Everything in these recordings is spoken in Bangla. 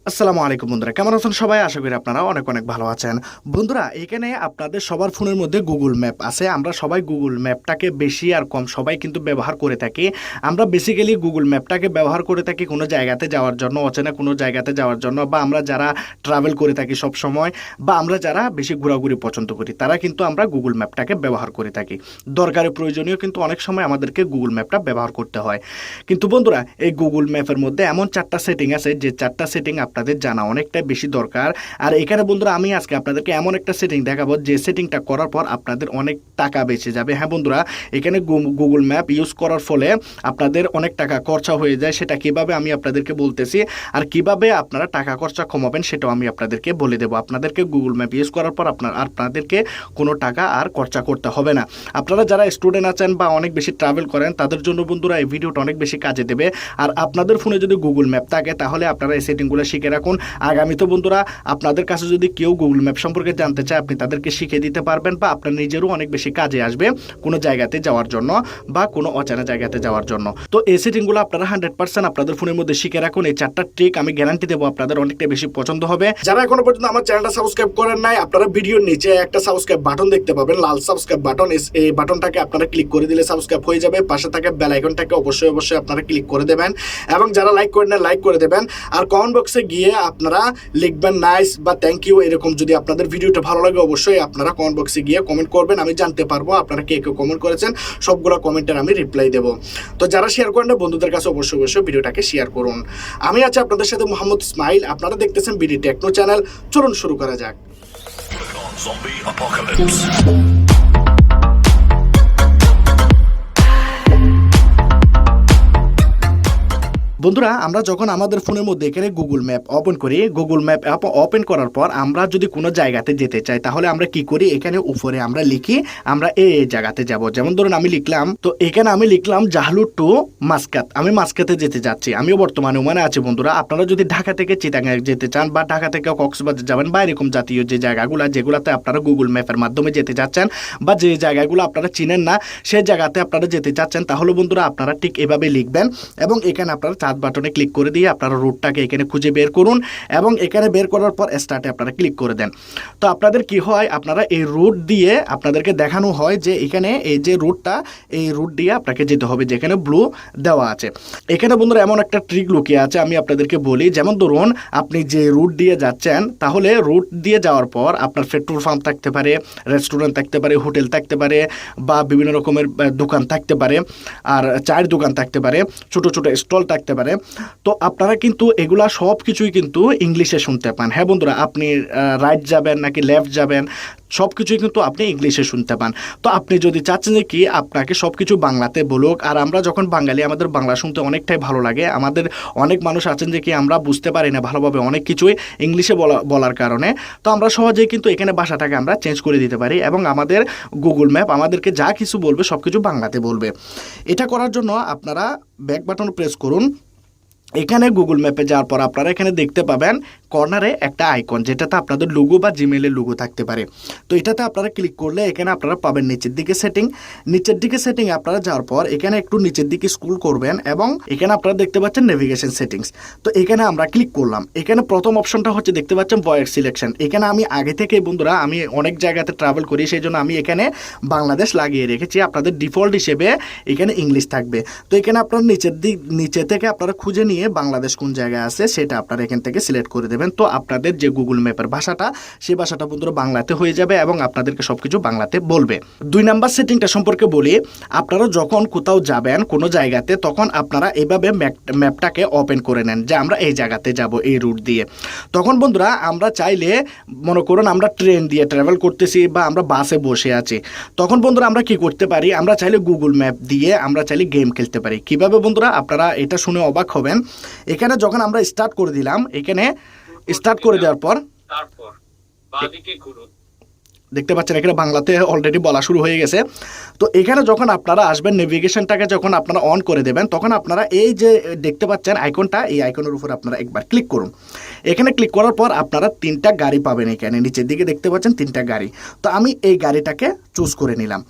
আসসালামু আলাইকুম বন্ধুরা, কেমন আছেন সবাই? আশা করি আপনারা অনেক অনেক ভালো আছেন। বন্ধুরা, এখানে আপনাদের সবার ফোনের মধ্যে গুগল ম্যাপ আছে। আমরা সবাই গুগল ম্যাপটাকে বেশি আর কম সবাই কিন্তু ব্যবহার করে থাকি। আমরা বেসিক্যালি গুগল ম্যাপটাকে ব্যবহার করে থাকি কোনো জায়গাতে যাওয়ার জন্য, অচেনা কোনো জায়গাতে যাওয়ার জন্য, বা আমরা যারা ট্রাভেল করে থাকি সব সময়, বা আমরা যারা বেশি ঘোরাঘুরি পছন্দ করি তারা কিন্তু আমরা গুগল ম্যাপটাকে ব্যবহার করে থাকি। দরকারে প্রয়োজনীয় কিন্তু অনেক সময় আমাদেরকে গুগল ম্যাপটা ব্যবহার করতে হয়। কিন্তু বন্ধুরা, এই গুগল ম্যাপের মধ্যে এমন 4টা সেটিং আছে যে 4টা সেটিং আপনাদের জানা অনেকটাই বেশি দরকার। আর এখানে বন্ধুরা আমি আজকে আপনাদেরকে এমন একটা সেটিং দেখাবো যে সেটিংটা করার পর আপনাদের অনেক টাকা বেঁচে যাবে। হ্যাঁ বন্ধুরা, এখানে গুগল ম্যাপ ইউজ করার ফলে আপনাদের অনেক টাকা খরচা হয়ে যায়। সেটা কিভাবে আমি আপনাদেরকে বলতেছি, আর কিভাবে আপনারা টাকা খরচা কমাবেন সেটাও আমি আপনাদেরকে বলে দেবো। আপনাদেরকে গুগল ম্যাপ ইউজ করার পর আপনাদেরকে কোনো টাকা আর খরচা করতে হবে না। আপনারা যারা স্টুডেন্ট আছেন বা অনেক বেশি ট্রাভেল করেন তাদের জন্য বন্ধুরা এই ভিডিওটা অনেক বেশি কাজে দেবে। আর আপনাদের ফোনে যদি গুগল ম্যাপ থাকে তাহলে আপনারা এই সেটিংগুলো শিখে রাখুন। আগামীতে বন্ধুরা আপনাদের কাছে যদি কেউ গুগল ম্যাপ সম্পর্কে জানতে চায় আপনি তাদেরকে শিখিয়ে দিতে পারবেন, বা আপনার নিজেরও অনেক বেশি কাজে আসবে কোনো জায়গাতে যাওয়ার জন্য বা কোনো অচেনা জায়গাতে যাওয়ার জন্য। তো এই সেটিংগুলো আপনারা 100% আপনাদের ফোনের মধ্যে শিখে রাখুন। এই 4টা ট্রিক আমি গ্যারান্টি দেবো আপনাদের অনেকটা বেশি পছন্দ হবে। যারা এখনো পর্যন্ত আমার চ্যানেলটা সাবস্ক্রাইব করেন নাই, আপনারা ভিডিওর নিচে একটা সাবস্ক্রাইব বাটন দেখতে পাবেন, লাল সাবস্ক্রাইব বাটন। এই বাটনটাকে আপনারা ক্লিক করে দিলে সাবস্ক্রাইব হয়ে যাবে। পাশে থাকা বেল আইকনটাকে অবশ্যই আপনারা ক্লিক করে দেবেন, এবং যারা লাইক করেন না লাইক করে দেবেন। আর কমেন্ট বক্সে গিয়ে আপনারা লিখবেন নাইস বা থ্যাংক ইউ। এরকম যদি আপনাদের ভিডিওটা ভালো লাগে অবশ্যই আপনারা কমেন্ট বক্সে গিয়ে কমেন্ট করবেন। আমি জানতে পারবো আপনারা কে কে কমেন্ট করেছেন, সবগুলো কমেন্টের আমি রিপ্লাই দেবো। তো যারা শেয়ার করেন না বন্ধুদের কাছে অবশ্যই ভিডিওটাকে শেয়ার করুন। আমি আছি আপনাদের সাথে মোহাম্মদ ইসমাইল, আপনারা দেখতেছেন বিডি টেকনো চ্যানেল। চলুন শুরু করা যাক। বন্ধুরা, আমরা যখন আমাদের ফোনের মধ্যে এখানে গুগল ম্যাপ ওপেন করি, গুগল ম্যাপ অ্যাপ ওপেন করার পর আমরা যদি কোনো জায়গাতে যেতে চাই তাহলে আমরা কি করি, এখানে উপরে আমরা লিখি আমরা এই জায়গাতে যাব। যেমন ধরুন আমি লিখলাম, তো এখানে আমি লিখলাম জাহলু টু মাসকাত। আমি মাসকাতে যেতে যাচ্ছি, আমিও বর্তমানে ওমানে আছি। বন্ধুরা, আপনারা যদি ঢাকা থেকে চিটাগাং যেতে চান বা ঢাকা থেকে কক্সবাজার যাবেন বা এরকম জাতীয় যে জায়গাগুলো যেগুলোতে আপনারা গুগল ম্যাপের মাধ্যমে যেতে যাচ্ছেন, বা যে জায়গাগুলো আপনারা চিনেন না সেই জায়গাতে আপনারা যেতে চাচ্ছেন, তাহলে বন্ধুরা আপনারা ঠিক এভাবে লিখবেন এবং এখানে আপনারা বাটনে ক্লিক করে দিয়ে আপনারা রুটটাকে এখানে খুঁজে বের করুন, এবং এখানে বের করার পর স্টার্টে আপনারা ক্লিক করে দেন। তো আপনাদের কি হয়, আপনারা এই রুট দিয়ে আপনাদেরকে দেখানো হয় যে এখানে এই যে রুটটা, এই রুট দিয়ে আপনাকে যেতে হবে যেখানে ব্লু দেওয়া আছে। এখানে বন্ধুরা এমন একটা ট্রিক লুকিয়ে আছে, আমি আপনাদেরকে বলি। যেমন ধরুন আপনি যে রুট দিয়ে যাচ্ছেন, তাহলে রুট দিয়ে যাওয়ার পর আপনার পেট্রোল পাম্প থাকতে পারে, রেস্টুরেন্ট থাকতে পারে, হোটেল থাকতে পারে, বা বিভিন্ন রকমের দোকান থাকতে পারে, আর চায়ের দোকান থাকতে পারে, ছোট ছোট স্টল থাকতে পারে। তো আপনারা কিন্তু এগুলা সব কিছুই কিন্তু ইংলিশে শুনতে পান। হ্যাঁ বন্ধুরা, আপনি রাইট যাবেন নাকি লেফট যাবেন সব কিছুই কিন্তু আপনি ইংলিশে শুনতে পান। তো আপনি যদি চাচ্ছেন যে কি আপনাকে সব কিছু বাংলাতে বলুক, আর আমরা যখন বাঙালি আমাদের বাংলা শুনতে অনেকটাই ভালো লাগে। আমাদের অনেক মানুষ আছেন যে কি আমরা বুঝতে পারি না ভালোভাবে অনেক কিছুই ইংলিশে বলার কারণে। তো আমরা সহজেই কিন্তু এখানে ভাষাটাকে আমরা চেঞ্জ করে দিতে পারি, এবং আমাদের গুগল ম্যাপ আমাদেরকে যা কিছু বলবে সব কিছু বাংলাতে বলবে। এটা করার জন্য আপনারা ব্যাক বাটন প্রেস করুন। এখানে গুগল ম্যাপে যাওয়ার পর আপনারা এখানে দেখতে পাবেন কর্নারে একটা আইকন, যেটাতে আপনাদের লোগো বা জিমেইলের লোগো থাকতে পারে। তো এটাতে আপনারা ক্লিক করলে এখানে আপনারা পাবেন নিচের দিকে সেটিং। নিচের দিকে সেটিং আপনারা যাওয়ার পর এখানে একটু নিচের দিকে স্ক্রল করবেন, এবং এখানে আপনারা দেখতে পাচ্ছেন নেভিগেশন সেটিংস। তো এখানে আমরা ক্লিক করলাম। এখানে প্রথম অপশনটা হচ্ছে দেখতে পাচ্ছেন ভয়েস সিলেকশন। এখানে আমি আগে থেকে বন্ধুরা আমি অনেক জায়গাতে ট্রাভেল করি, সেই জন্য আমি এখানে বাংলাদেশ লাগিয়ে রেখেছি। আপনাদের ডিফল্ট হিসেবে এখানে ইংলিশ থাকবে। তো এখানে আপনারা নিচে থেকে আপনারা খুঁজে নিয়ে বাংলাদেশ কোন জায়গায় আছে সেটা আপনারা এখান থেকে সিলেক্ট করে দেবেন। তো আপনাদের যে গুগল ম্যাপের ভাষাটা সেই ভাষাটা বন্ধুরা বাংলাতে হয়ে যাবে, এবং আপনাদেরকে সবকিছু বাংলাতে বলবে। 2 নাম্বার সেটিংটা সম্পর্কে বলি। আপনারা যখন কোথাও যাবেন কোনো জায়গাতে, তখন আপনারা এইভাবে ম্যাপটাকে ওপেন করে নেন যে আমরা এই জায়গাতে যাব এই রুট দিয়ে। তখন বন্ধুরা আমরা চাইলে মনে করুন আমরা ট্রেন দিয়ে ট্রাভেল করতেছি বা আমরা বাসে বসে আছি, তখন বন্ধুরা আমরা কি করতে পারি, আমরা চাইলে গুগল ম্যাপ দিয়ে আমরা চাইলে গেম খেলতে পারি। কিভাবে বন্ধুরা, আপনারা এটা শুনে অবাক হবেন। এখানে যখন আমরা স্টার্ট করে দিলাম, এখানে স্টার্ট করে দেওয়ার পর দেখতে পাচ্ছেন এখানে বাংলাতে অলরেডি বলা শুরু হয়ে গেছে। তো এখানে যখন আপনারা আসবেন, নেভিগেশনটাকে যখন আপনারা অন করে দেবেন, তখন আপনারা এই যে দেখতে পাচ্ছেন আইকনটা, এই আইকনের উপর আপনারা একবার ক্লিক করুন। এখানে ক্লিক করার পর আপনারা 3টা গাড়ি পাবেন। এখানে নিচের দিকে দেখতে পাচ্ছেন 3টা গাড়ি। তো আমি এই গাড়িটাকে চুজ করে নিলাম।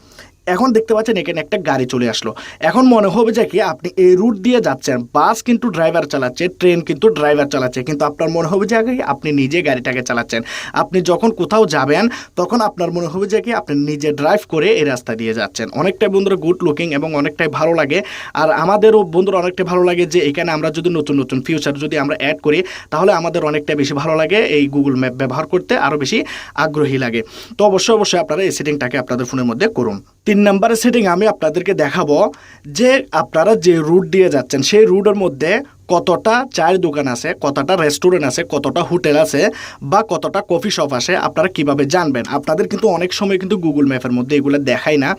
এখন দেখতে পাচ্ছেন এখানে একটা গাড়ি চলে আসলো। এখন মনে হবে যে কি আপনি এই রুট দিয়ে যাচ্ছেন, বাস কিন্তু ড্রাইভার চালাচ্ছে, ট্রেন কিন্তু ড্রাইভার চালাচ্ছে, কিন্তু আপনার মনে হবে যে কি আপনি নিজে গাড়িটাকে চালাচ্ছেন। আপনি যখন কোথাও যাবেন তখন আপনার মনে হবে যে কি আপনি নিজে ড্রাইভ করে এই রাস্তা দিয়ে যাচ্ছেন। অনেকটাই বন্ধুরা গুড লুকিং এবং অনেকটাই ভালো লাগে। আর আমাদেরও বন্ধুরা অনেকটাই ভালো লাগে যে এখানে আমরা যদি নতুন নতুন ফিউচার যদি আমরা অ্যাড করি তাহলে আমাদের অনেকটা বেশি ভালো লাগে, এই গুগল ম্যাপ ব্যবহার করতে আরও বেশি আগ্রহী লাগে। তো অবশ্যই আপনারা এই সেটিংটাকে আপনাদের ফোনের মধ্যে করুন। 3 নম্বরের সেটিং আমি আপনাদেরকে দেখাবো যে আপনারা যে রুট দিয়ে যাচ্ছেন সেই রুটের মধ্যে কতটা চায়ের দোকান আছে, কতটা রেস্টুরেন্ট আছে, কতটা হোটেল আছে বা কতটা কফি শপ আছে আপনারা কিভাবে জানবেন। আপনাদের কিন্তু অনেক সময় কিন্তু গুগল ম্যাপের মধ্যে এগুলো দেখায় না।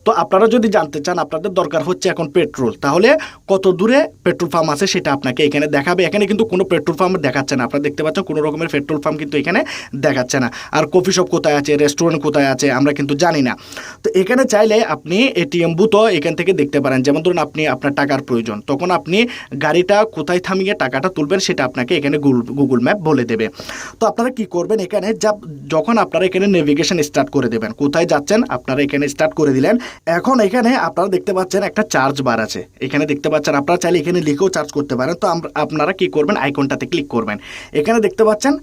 তো আপনারা যদি জানতে চান আপনাদের দরকার হচ্ছে এখন পেট্রোল, তাহলে কত দূরে পেট্রোল পাম্প আছে সেটা আপনাকে এখানে দেখাবে। এখানে কিন্তু কোনো পেট্রোল পাম্প দেখাচ্ছে না, আপনারা দেখতে পাচ্ছেন কোনো রকমের পেট্রোল পাম্প কিন্তু এখানে দেখাচ্ছে না। আর কফি শপ কোথায় আছে, রেস্টুরেন্ট কোথায় আছে আমরা কিন্তু জানি না। তো এখানে চাইলে আপনি এটিএম বুথও এখান থেকে দেখতে পারেন। যেমন ধরুন আপনি আপনার টাকার প্রয়োজন, তখন আপনি গাড়িটা কোথায় থামিয়ে টাকাটা তুলবেন সেটা আপনাকে এখানে গুগল ম্যাপ বলে দেবে। তো আপনারা কি করবেন, এখানে যখন আপনারা এখানে নেভিগেশন স্টার্ট করে দেবেন, কোথায় যাচ্ছেন আপনারা এখানে স্টার্ট করে দিলেন। এখন এখানে আপনারা দেখতে পাচ্ছেন একটা চার্জ বার আছে, এখানে দেখতে পাচ্ছেন। আপনারা চাইলে এখানে লিখেও চার্জ করতে পারেন। তো আপনারা কি করবেন, আইকনটাতে ক্লিক করবেন। এখানে দেখতে পাচ্ছেন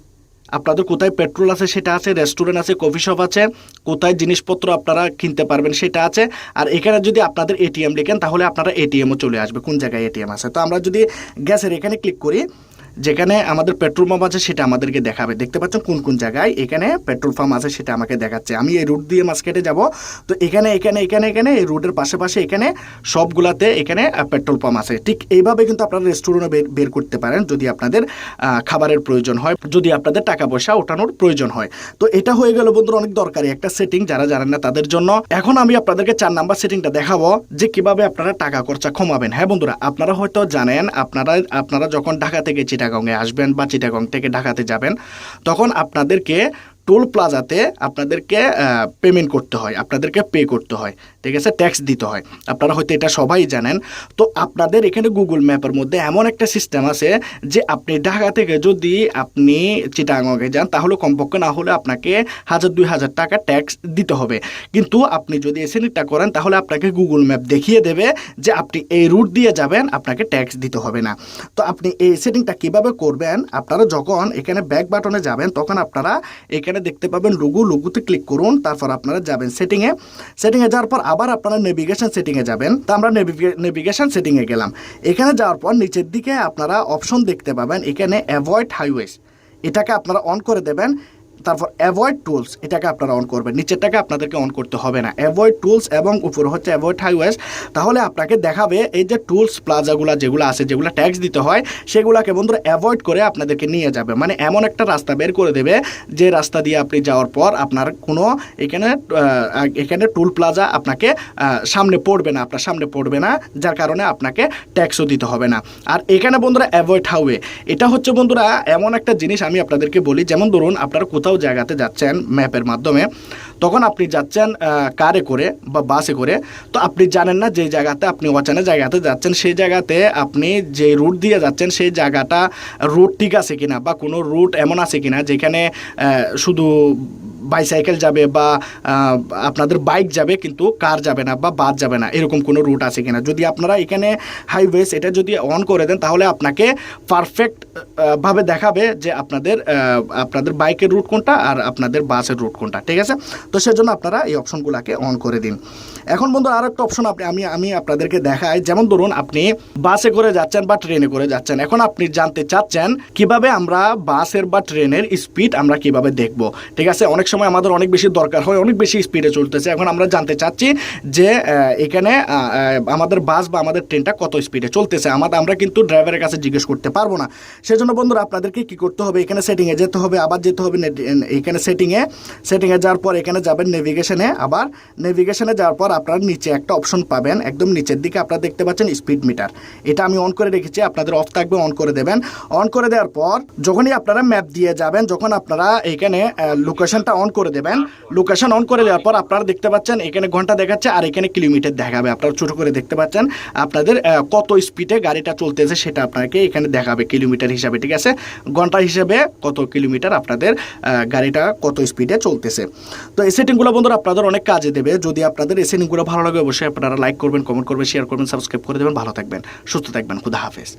আপনাদের কোথায় পেট্রোল আছে সেটা আছে, রেস্টুরেন্ট আছে, কফি শপ আছে, কোথায় জিনিসপত্র আপনারা কিনতে পারবেন সেটা আছে। আর এখানে যদি আপনাদের এটিএম লিখেন তাহলে আপনারা এটিএমও চলে আসবে, কোন জায়গায় এটিএম আছে। তো আমরা যদি গ্যাসের এখানে ক্লিক করি, যেখানে আমাদের পেট্রোল পাম্প আছে সেটা আমাদেরকে দেখাবে। দেখতে পাচ্ছেন কোন কোন জায়গায় এখানে পেট্রোল পাম্প আছে সেটা আমাকে দেখাচ্ছে। আমি এই রুট দিয়ে মার্কেটে যাব, তো এখানে এখানে এখানে এখানে এই রুটের পাশে এখানে সবগুলাতে এখানে পেট্রোল পাম্প আছে। ঠিক এইভাবে কিন্তু আপনারা রেস্টুরেন্টও বের করতে পারেন যদি আপনাদের খাবারের প্রয়োজন হয়, যদি আপনাদের টাকা পয়সা ওঠানোর প্রয়োজন হয়। তো এটা হয়ে গেল বন্ধুরা অনেক দরকারি একটা সেটিং, যারা জানেন না তাদের জন্য। এখন আমি আপনাদেরকে 4 নাম্বার সেটিংটা দেখাবো যে কিভাবে আপনারা টাকা খরচা কমাবেন। হ্যাঁ বন্ধুরা, আপনারা হয়তো জানেন আপনারা যখন ঢাকা থেকে চিটাগংয়ে আসবেন বা চিটাগং থেকে ঢাকাতে যাবেন, তখন আপনাদেরকে টোল প্লাজাতে আপনাদেরকে পেমেন্ট করতে হয়, আপনাদেরকে পে করতে হয়, ঠিক আছে, ট্যাক্স দিতে হয়। আপনারা হয়তো এটা সবাই জানেন। তো আপনাদের এখানে গুগল ম্যাপের মধ্যে এমন একটা সিস্টেম আছে যে আপনি ঢাকা থেকে যদি আপনি চিটাগংয়ে যান তাহলে কমপক্ষে না হলে আপনাকে 1000-2000 টাকা ট্যাক্স দিতে হবে। কিন্তু আপনি যদি এই সেটিংটা করেন তাহলে আপনাকে গুগল ম্যাপ দেখিয়ে দেবে যে আপনি এই রুট দিয়ে যাবেন, আপনাকে ট্যাক্স দিতে হবে না। তো আপনি এই সেটিংটা কিভাবে করবেন, আপনারা যখন এখানে ব্যাক বাটনে যাবেন তখন আপনারা এখানে দেখতে পাবেন লোগোতে ক্লিক করুন। তারপর আপনারা যাবেন সেটিংয়ে যাওয়ার পর আবার আপনারা নেভিগেশন সেটিংয়ে যাবেন। তো আমরা নেভিগেশন সেটিংয়ে গেলাম। এখানে যাওয়ার পর নিচের দিকে আপনারা অপশন দেখতে পাবেন, এখানে অ্যাভয়েড হাইওয়েজ, এটাকে আপনারা অন করে দেবেন। তারপর অ্যাভয়েড টুলস, এটাকে আপনারা অন করবেন, নিচেরটাকে আপনাদেরকে অন করতে হবে না। অ্যাভয়েড টুলস এবং উপরে হচ্ছে অ্যাভয়েড হাইওয়েজ। তাহলে আপনাকে দেখাবে এই যে টুলস প্লাজাগুলো যেগুলো আছে, যেগুলো ট্যাক্স দিতে হয়, সেগুলোকে বন্ধুরা অ্যাভয়েড করে আপনাদেরকে নিয়ে যাবে। মানে এমন একটা রাস্তা বের করে দেবে যে রাস্তা দিয়ে আপনি যাওয়ার পর আপনার কোনো এখানে টুল প্লাজা আপনাকে সামনে পড়বে না, আপনার সামনে পড়বে না, যার কারণে আপনাকে ট্যাক্সও দিতে হবে না। আর এখানে বন্ধুরা অ্যাভয়েড হাইওয়ে, এটা হচ্ছে বন্ধুরা এমন একটা জিনিস আমি আপনাদেরকে বলি। যেমন ধরুন আপনারা কোথাও জায়গাতে যাচ্ছেন ম্যাপের মাধ্যমে, তখন আপনি যাচ্ছেন কারে করে বা বাসে করে, তো আপনি জানেন না যে জায়গাতে আপনি অচেনা জায়গাতে যাচ্ছেন, সেই জায়গাতে আপনি যে রুট দিয়ে যাচ্ছেন সেই জায়গাটা রুট ঠিক আছে কিনা, বা কোনো রুট এমন আছে কিনা যেখানে শুধু বাইসাইকেল যাবে বা আপনাদের বাইক যাবে কিন্তু কার যাবে না বা বাস যাবে না, এরকম কোনো রুট আছে কিনা। যদি আপনারা এখানে হাইওয়েজ এটা যদি অন করে দেন তাহলে আপনাকে পারফেক্ট ভাবে দেখাবে যে আপনাদের বাইকের রুট কোনটা আর আপনাদের বাসের রুট কোনটা, ঠিক আছে। তো সেজন্য আপনারা এই অপশনগুলোকে অন করে দিন। এখন বন্ধু আর একটা অপশন আমি আপনাদেরকে দেখাই। যেমন ধরুন আপনি বাসে করে যাচ্ছেন বা ট্রেনে করে যাচ্ছেন, এখন আপনি জানতে চাচ্ছেন কিভাবে আমরা বাসের বা ট্রেনের স্পিড আমরা কিভাবে দেখব, ঠিক আছে। অনেক সময় আমাদের অনেক বেশি দরকার হয়, অনেক বেশি স্পিডে চলতেছে, এখন আমরা জানতে চাচ্ছি যে এখানে আমাদের বাস বা আমাদের ট্রেনটা কত স্পিডে চলতেছে। আমরা কিন্তু ড্রাইভারের কাছে জিজ্ঞেস করতে পারবো না। সেজন্য বন্ধুরা আপনাদেরকে কি করতে হবে, এখানে সেটিংয়ে যেতে হবে, আবার যেতে হবে এখানে সেটিংয়ে যাওয়ার পর এখানে যাবেন নেভিগেশনে, আবার নেভিগেশনে যাওয়ার পর আপনারা নিচে একটা অপশন পাবেন, একদম নিচের দিকে আপনারা দেখতে পাচ্ছেন স্পিড মিটার। এটা আমি অন করে রেখেছি, আপনাদের অফ থাকবে, অন করে দেবেন। অন করে দেওয়ার পর যখনই আপনারা ম্যাপ দিয়ে যাবেন, যখন আপনারা এখানে লোকেশনটা অন করে দেবেন। লোকেশন অন করে দেওয়ার পর আপনারা দেখতে পাচ্ছেন এখানে ঘন্টা দেখাচ্ছে আর এখানে কিলোমিটার দেখাবে। আপনারা ছোট করে দেখতে পাচ্ছেন আপনাদের কত স্পিডে গাড়িটা চলতেছে সেটা আপনাকে এখানে দেখাবে কিলোমিটার হিসাবে, ঠিক আছে। ঘন্টা হিসাবে কত কিলোমিটার আপনাদের গাড়িটা কত স্পিডে চলতেছে। তো এই সেটিংগুলো বন্ধুরা আপনাদের অনেক কাজে দেবে। যদি আপনাদের এই সেটিংগুলো ভালো লাগে অবশ্যই আপনারা লাইক করবেন, কমেন্ট করবেন, শেয়ার করবেন, সাবস্ক্রাইব করে দেবেন। ভালো থাকবেন, সুস্থ থাকবেন, খুদা হাফেজ।